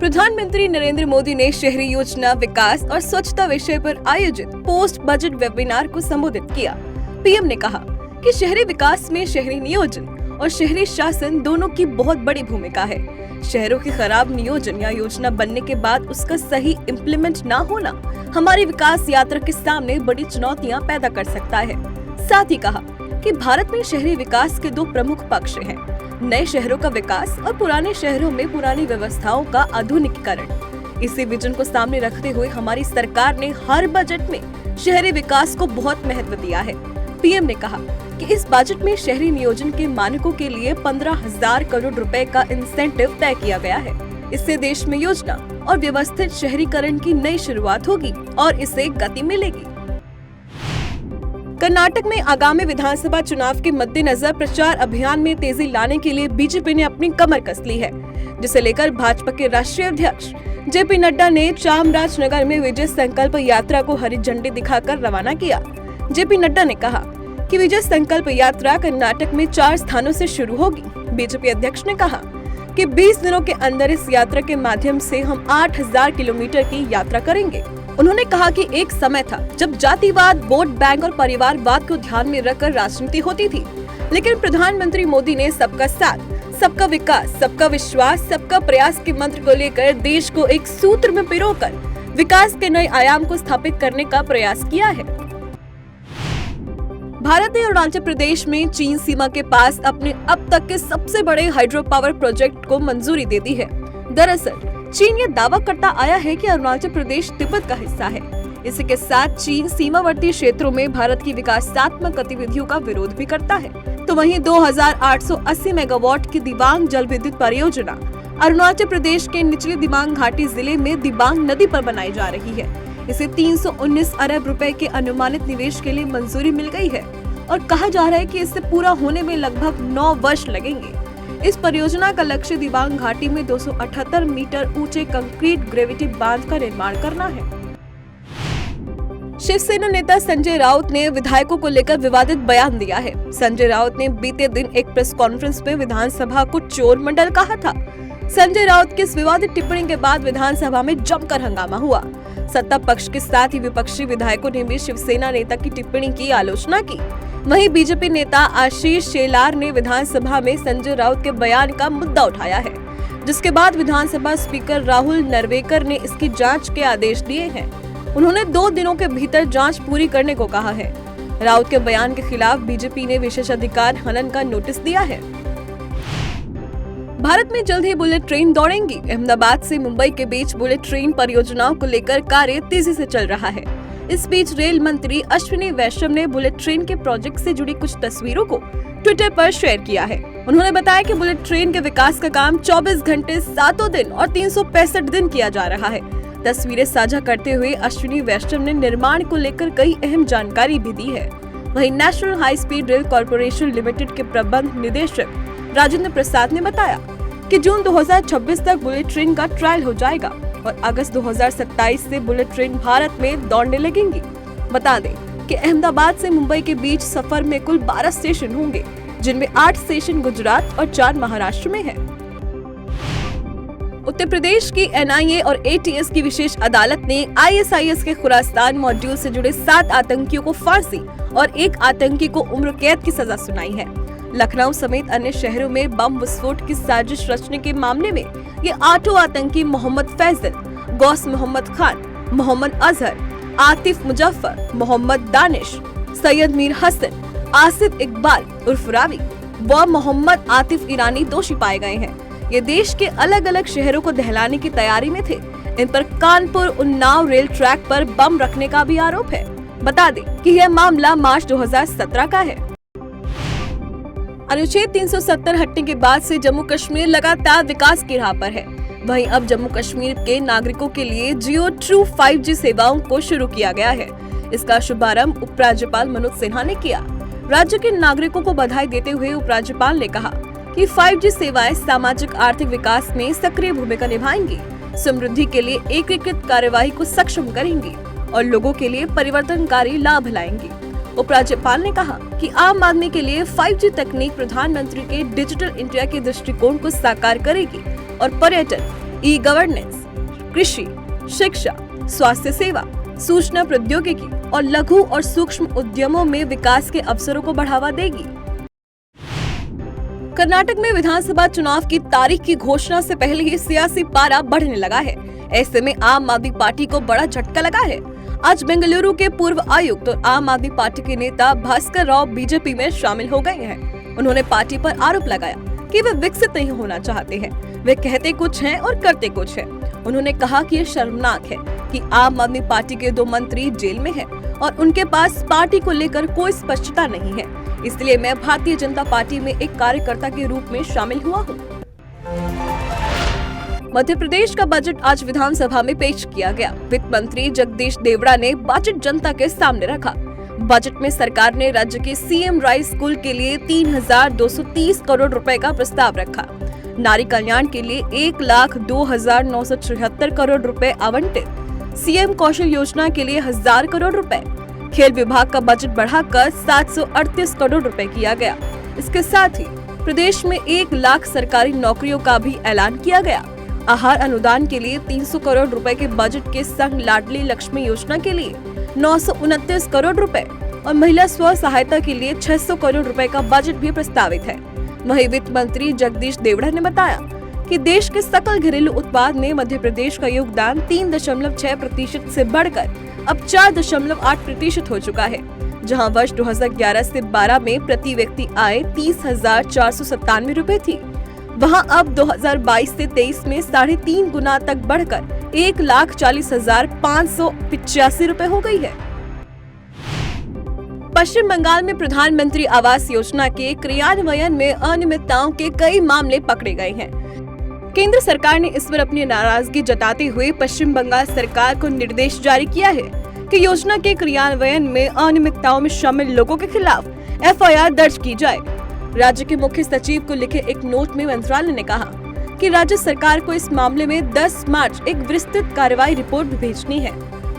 प्रधानमंत्री नरेंद्र मोदी ने शहरी योजना विकास और स्वच्छता विषय पर आयोजित पोस्ट बजट वेबिनार को संबोधित किया। पीएम ने कहा कि शहरी विकास में शहरी नियोजन और शहरी शासन दोनों की बहुत बड़ी भूमिका है। शहरों की खराब नियोजन या योजना बनने के बाद उसका सही इम्प्लीमेंट न होना हमारी विकास यात्रा के सामने बड़ी चुनौतियां पैदा कर सकता है। साथ ही कहा कि भारत में शहरी विकास के दो प्रमुख पक्ष हैं, नए शहरों का विकास और पुराने शहरों में पुरानी व्यवस्थाओं का आधुनिकीकरण। इसी विजन को सामने रखते हुए हमारी सरकार ने हर बजट में शहरी विकास को बहुत महत्व दिया है। पीएम ने कहा कि इस बजट में शहरी नियोजन के मानकों के लिए 15,000 करोड़ रुपए का इंसेंटिव तय किया गया है। इससे देश में योजना और व्यवस्थित शहरीकरण की नई शुरुआत होगी और इसे गति मिलेगी। कर्नाटक में आगामी विधानसभा चुनाव के मद्देनजर प्रचार अभियान में तेजी लाने के लिए बीजेपी ने अपनी कमर कस ली है, जिसे लेकर भाजपा के राष्ट्रीय अध्यक्ष जेपी नड्डा ने चामराजनगर में विजय संकल्प यात्रा को हरी झंडी दिखाकर रवाना किया। जेपी नड्डा ने कहा कि विजय संकल्प यात्रा कर्नाटक में 4 स्थानों से शुरू होगी। बीजेपी अध्यक्ष ने कहा कि 20 दिनों के अंदर इस यात्रा के माध्यम से हम 8,000 किलोमीटर की यात्रा करेंगे। उन्होंने कहा कि एक समय था जब जातिवाद, वोट बैंक और परिवारवाद को ध्यान में रखकर राजनीति होती थी, लेकिन प्रधानमंत्री मोदी ने सबका साथ, सबका विकास, सबका विश्वास, सबका प्रयास के मंत्र को लेकर देश को एक सूत्र में पिरोकर विकास के नए आयाम को स्थापित करने का प्रयास किया है। भारत ने अरुणाचल प्रदेश में चीन सीमा के पास अपने अब तक के सबसे बड़े हाइड्रो पावर प्रोजेक्ट को मंजूरी दे दी है। दरअसल चीन ये दावा करता आया है कि अरुणाचल प्रदेश तिब्बत का हिस्सा है। इसी के साथ चीन सीमावर्ती क्षेत्रों में भारत की विकासात्मक गतिविधियों का विरोध भी करता है। तो वहीं 2,880 मेगावाट की दिबांग जल विद्युत परियोजना अरुणाचल प्रदेश के निचली दिबांग घाटी जिले में दिबांग नदी पर बनाई जा रही है। इसे 319 अरब रुपए के अनुमानित निवेश के लिए मंजूरी मिल गई है और कहा जा रहा है कि इससे पूरा होने में लगभग 9 वर्ष लगेंगे। इस परियोजना का लक्ष्य दिबांग घाटी में 278 मीटर ऊंचे कंक्रीट ग्रेविटी बांध का निर्माण करना है। शिवसेना नेता संजय राउत ने विधायकों को लेकर विवादित बयान दिया है। संजय राउत ने बीते दिन एक प्रेस कॉन्फ्रेंस में विधानसभा को चोर मंडल कहा था। संजय राउत की इस विवादित टिप्पणी के बाद विधानसभा में जमकर हंगामा हुआ। सत्ता पक्ष के साथ ही विपक्षी विधायकों ने भी शिवसेना नेता की टिप्पणी की आलोचना की। वहीं बीजेपी नेता आशीष शेलार ने विधानसभा में संजय राउत के बयान का मुद्दा उठाया है, जिसके बाद विधानसभा स्पीकर राहुल नरवेकर ने इसकी जांच के आदेश दिए हैं। उन्होंने 2 दिनों के भीतर जांच पूरी करने को कहा है। राउत के बयान के खिलाफ बीजेपी ने विशेषाधिकार हनन का नोटिस दिया है। भारत में जल्द ही बुलेट ट्रेन दौड़ेंगी। अहमदाबाद से मुंबई के बीच बुलेट ट्रेन परियोजनाओं को लेकर कार्य तेजी से चल रहा है। इस बीच रेल मंत्री अश्विनी वैष्णव ने बुलेट ट्रेन के प्रोजेक्ट से जुड़ी कुछ तस्वीरों को ट्विटर पर शेयर किया है। उन्होंने बताया कि बुलेट ट्रेन के विकास का काम 24 घंटे 7 दिन और 365 दिन किया जा रहा है। तस्वीरें साझा करते हुए अश्विनी वैष्णव ने निर्माण को लेकर कई अहम जानकारी भी दी है। वहीं national high speed rail corporation limited के प्रबंध निदेशक राजेंद्र प्रसाद ने बताया कि जून 2026 तक बुलेट ट्रेन का ट्रायल हो जाएगा और अगस्त 2027 से बुलेट ट्रेन भारत में दौड़ने लगेंगी। बता दें कि अहमदाबाद से मुंबई के बीच सफर में कुल 12 स्टेशन होंगे, जिनमें 8 स्टेशन गुजरात और 4 महाराष्ट्र में हैं। उत्तर प्रदेश की एनआईए और एटीएस की विशेष अदालत ने आईएसआईएस के खुरासान मॉड्यूल से जुड़े 7 आतंकियों को फांसी और 1 आतंकी को उम्र कैद की सजा सुनाई है। लखनऊ समेत अन्य शहरों में बम विस्फोट की साजिश रचने के मामले में ये 8 आतंकी मोहम्मद फैजल, गौस मोहम्मद खान, मोहम्मद अजहर, आतिफ मुजफ्फर, मोहम्मद दानिश, सैयद मीर हसन, आसिफ इकबाल उर्फ रावी व मोहम्मद आतिफ ईरानी दोषी पाए गए हैं। ये देश के अलग अलग शहरों को दहलाने की तैयारी में थे। इन पर कानपुर उन्नाव रेल ट्रैक पर बम रखने का भी आरोप है। बता दें कि यह मामला मार्च 2017 का है। अनुच्छेद 370 हटने के बाद से जम्मू कश्मीर लगातार विकास की राह पर है। वहीं अब जम्मू कश्मीर के नागरिकों के लिए जियो ट्रू 5G सेवाओं को शुरू किया गया है। इसका शुभारंभ उपराज्यपाल मनोज सिन्हा ने किया। राज्य के नागरिकों को बधाई देते हुए उपराज्यपाल ने कहा कि 5G सेवाएं सामाजिक आर्थिक विकास में सक्रिय भूमिका निभाएंगी, समृद्धि के लिए एकीकृत कार्यवाही को सक्षम करेंगी और लोगों के लिए परिवर्तनकारी लाभ लाएंगी। उपराज्यपाल ने कहा कि आम आदमी के लिए 5G तकनीक प्रधानमंत्री के डिजिटल इंडिया के दृष्टिकोण को साकार करेगी और पर्यटन, ई गवर्नेंस, कृषि, शिक्षा, स्वास्थ्य सेवा, सूचना प्रौद्योगिकी और लघु और सूक्ष्म उद्यमों में विकास के अवसरों को बढ़ावा देगी। कर्नाटक में विधानसभा चुनाव की तारीख की घोषणा से पहले ही सियासी पारा बढ़ने लगा है। ऐसे में आम आदमी पार्टी को बड़ा झटका लगा है। आज बेंगलुरु के पूर्व आयुक्त और आम आदमी पार्टी के नेता भास्कर राव बीजेपी में शामिल हो गए हैं। उन्होंने पार्टी पर आरोप लगाया कि वे विकसित नहीं होना चाहते हैं। वे कहते कुछ हैं और करते कुछ हैं। उन्होंने कहा कि ये शर्मनाक है कि आम आदमी पार्टी के 2 मंत्री जेल में हैं और उनके पास पार्टी को लेकर कोई स्पष्टता नहीं है। इसलिए मैं भारतीय जनता पार्टी में एक कार्यकर्ता के रूप में शामिल हुआ हूँ। मध्य प्रदेश का बजट आज विधानसभा में पेश किया गया। वित्त मंत्री जगदीश देवड़ा ने बजट जनता के सामने रखा। बजट में सरकार ने राज्य के सीएम राइस स्कूल के लिए 3,230 करोड़ रुपए का प्रस्ताव रखा। नारी कल्याण के लिए 1,02,976 करोड़ रुपए आवंटित। सीएम कौशल योजना के लिए 1,000 करोड़ रुपए। खेल विभाग का बजट बढ़ाकर 738 करोड़ रुपए किया गया। इसके साथ ही प्रदेश में 1 लाख सरकारी नौकरियों का भी ऐलान किया गया। आहार अनुदान के लिए 300 करोड़ रुपए के बजट के संग लाडली लक्ष्मी योजना के लिए 929 करोड़ रुपए और महिला स्व सहायता के लिए 600 करोड़ रुपए का बजट भी प्रस्तावित है। वहीं वित्त मंत्री जगदीश देवड़ा ने बताया कि देश के सकल घरेलू उत्पाद में मध्य प्रदेश का योगदान 3.6% से बढ़कर अब 4.8% हो चुका है, जहां वर्ष 2011 से 12 में प्रति व्यक्ति आय 30,497 रुपए थी, वहां अब 2022 से 23 में 3.5 गुना तक बढ़कर 1,40,585 रुपए हो गई है। पश्चिम बंगाल में प्रधानमंत्री आवास योजना के क्रियान्वयन में अनियमितताओं के कई मामले पकड़े गए हैं। केंद्र सरकार ने इस पर अपनी नाराजगी जताते हुए पश्चिम बंगाल सरकार को निर्देश जारी किया है कि योजना के क्रियान्वयन में अनियमितताओं में शामिल लोगों के खिलाफ एफआईआर दर्ज की जाए। राज्य के मुख्य सचिव को लिखे एक नोट में मंत्रालय ने कहा कि राज्य सरकार को इस मामले में 10 मार्च एक विस्तृत कार्रवाई रिपोर्ट भी भेजनी है।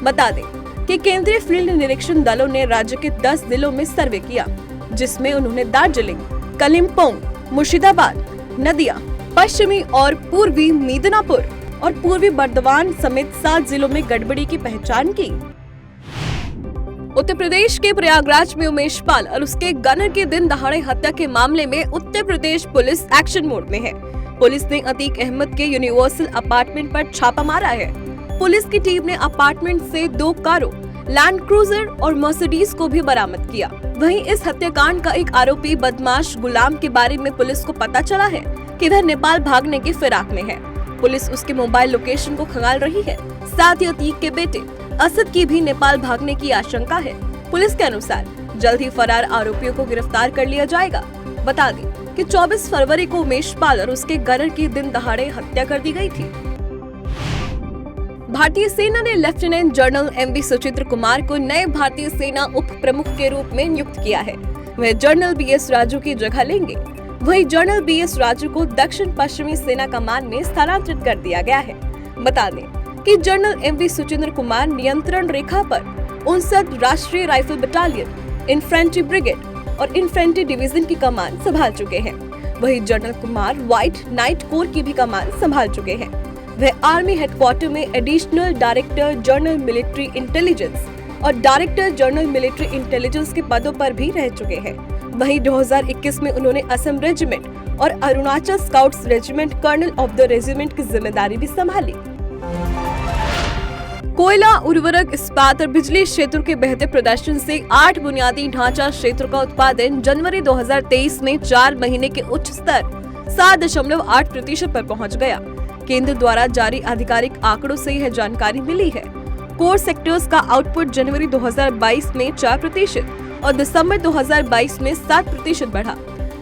बता दें कि केंद्रीय फील्ड निरीक्षण दलों ने राज्य के 10 जिलों में सर्वे किया, जिसमें उन्होंने दार्जिलिंग, कलिम्पोंग, मुर्शिदाबाद, नदिया, पश्चिमी और पूर्वी मिदनापुर और पूर्वी बर्दवान समेत 7 जिलों में गड़बड़ी की पहचान की। उत्तर प्रदेश के प्रयागराज में उमेश पाल और उसके गनर की दिन दहाड़े हत्या के मामले में Uttar Pradesh police action mode में है। पुलिस ने अतीक अहमद के यूनिवर्सल अपार्टमेंट पर छापा मारा है। पुलिस की टीम ने अपार्टमेंट से 2 कारों, लैंड क्रूजर और मर्सिडीज को भी बरामद किया। वहीं इस हत्याकांड का एक आरोपी बदमाश गुलाम के बारे में पुलिस को पता चला है कि वह नेपाल भागने की फिराक में है। पुलिस उसके मोबाइल लोकेशन को खंगाल रही है। साथ ही अतीक के बेटे असद की भी नेपाल भागने की आशंका है। पुलिस के अनुसार जल्द ही फरार आरोपियों को गिरफ्तार कर लिया जाएगा। बता दें कि 24 फरवरी को उमेश पाल और उसके गनर की दिन दहाड़े हत्या कर दी गई थी। भारतीय सेना ने lieutenant general MV Suchitra Kumar को नए भारतीय सेना उप प्रमुख के रूप में नियुक्त किया है। वह जनरल बीएस राजू की जगह लेंगे। वहीं जनरल बीएस राजू को दक्षिण पश्चिमी सेना कमान में स्थानांतरित कर दिया गया है। बता दें कि जनरल एमवी सुचिंद्र कुमार नियंत्रण रेखा पर 59 राष्ट्रीय राइफल बटालियन, इन्फेंट्री ब्रिगेड और इन्फेंट्री डिवीजन की कमान संभाल चुके हैं। वहीं general Kumar white Knight Corps की भी कमान संभाल चुके हैं। वह आर्मी हेडक्वार्टर में additional director general military intelligence और डायरेक्टर जनरल मिलिट्री इंटेलिजेंस के पदों पर भी रह चुके हैं। वहीं 2021 में उन्होंने असम रेजिमेंट और Arunachal scouts regiment colonel of the regiment की जिम्मेदारी भी संभाली। कोयला, उर्वरक, इस्पात और बिजली क्षेत्र के बेहतर प्रदर्शन से 8 बुनियादी ढांचा क्षेत्र का उत्पादन जनवरी 2023 में 4 महीने के उच्च स्तर 7.8% पर पहुंच गया। केंद्र द्वारा जारी आधिकारिक आंकड़ों से यह जानकारी मिली है। कोर सेक्टर्स का आउटपुट जनवरी 2022 में 4% और दिसंबर 2022 में 7% बढ़ा।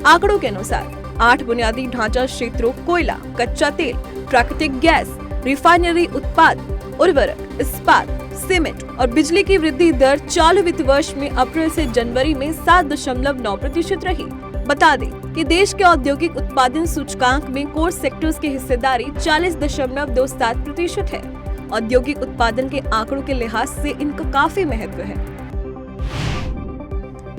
आंकड़ों के अनुसार 8 बुनियादी ढांचा क्षेत्रों कोयला, कच्चा तेल, प्राकृतिक गैस, रिफाइनरी उत्पाद, उर्वरक, इस्पात, सीमेंट और बिजली की वृद्धि दर चालू वित्त वर्ष में अप्रैल से जनवरी में 7.9% रही। बता दें कि देश के औद्योगिक उत्पादन सूचकांक में कोर सेक्टर्स की हिस्सेदारी 40.27% है। औद्योगिक उत्पादन के आंकड़ों के लिहाज से इनका काफी महत्व है।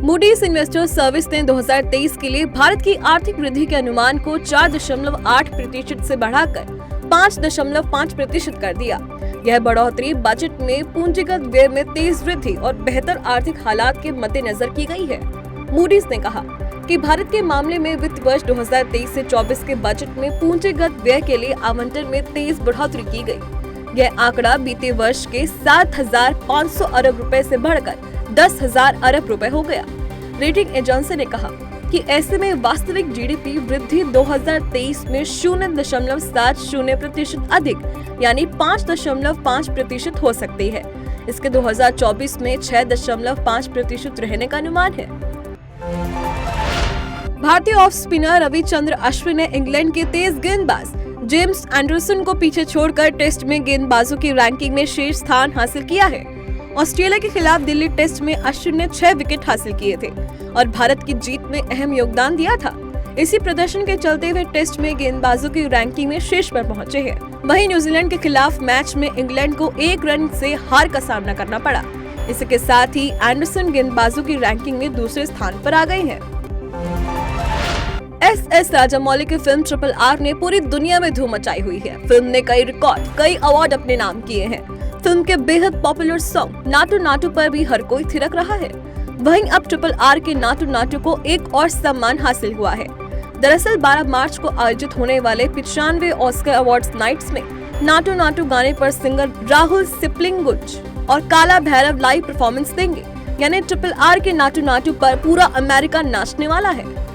मूडीज इन्वेस्टर सर्विस ने 2023 के लिए भारत की आर्थिक वृद्धि के अनुमान को 4.8% से बढ़ाकर 5.5% कर दिया। यह बढ़ोतरी बजट में पूंजीगत व्यय में तेज वृद्धि और बेहतर आर्थिक हालात के मद्देनजर की गई है। मूडीज ने कहा कि भारत के मामले में वित्त वर्ष 2023 से 24 के बजट में पूंजीगत व्यय के लिए आवंटन में तेज बढ़ोतरी की गई। यह आंकड़ा बीते वर्ष के 7,500 अरब रुपए से बढ़कर 10,000 अरब रुपए हो गया। रेटिंग एजेंसी ने कहा कि ऐसे में वास्तविक जीडीपी वृद्धि 2023 में 0.70% अधिक यानी 5.5% हो सकती है। इसके 2024 में 6.5% रहने का अनुमान है। भारतीय ऑफ स्पिनर रविचंद्र अश्विन ने इंग्लैंड के तेज गेंदबाज जेम्स एंडरसन को पीछे छोड़कर टेस्ट में गेंदबाजों की रैंकिंग में शीर्ष स्थान हासिल किया है। ऑस्ट्रेलिया के खिलाफ दिल्ली टेस्ट में अश्विन ने 6 विकेट हासिल किए थे और भारत की जीत में अहम योगदान दिया था। इसी प्रदर्शन के चलते हुए टेस्ट में गेंदबाजों की रैंकिंग में शीर्ष पर पहुंचे हैं। वहीं न्यूजीलैंड के खिलाफ मैच में इंग्लैंड को 1 रन से हार का सामना करना पड़ा। इसके साथ ही एंडरसन गेंदबाजों की रैंकिंग में दूसरे स्थान पर आ गए हैं। एस राजामौली की फिल्म RRR ने पूरी दुनिया में धूम मचाई हुई है। फिल्म ने कई अवार्ड अपने नाम किए हैं। फिल्म के बेहद पॉपुलर सॉन्ग नाटू नाटू पर भी हर कोई थिरक रहा है। वहीं अब RRR के नाटू नाटू को एक और सम्मान हासिल हुआ है। दरअसल 12 मार्च को आयोजित होने वाले 95वें ऑस्कर अवार्ड्स नाइट्स में नाटू नाटू गाने पर सिंगर राहुल सिप्लिगंज और काला भैरव लाइव परफॉर्मेंस देंगे। यानी RRR के नाटू नाटू पर पूरा अमेरिका नाचने वाला है।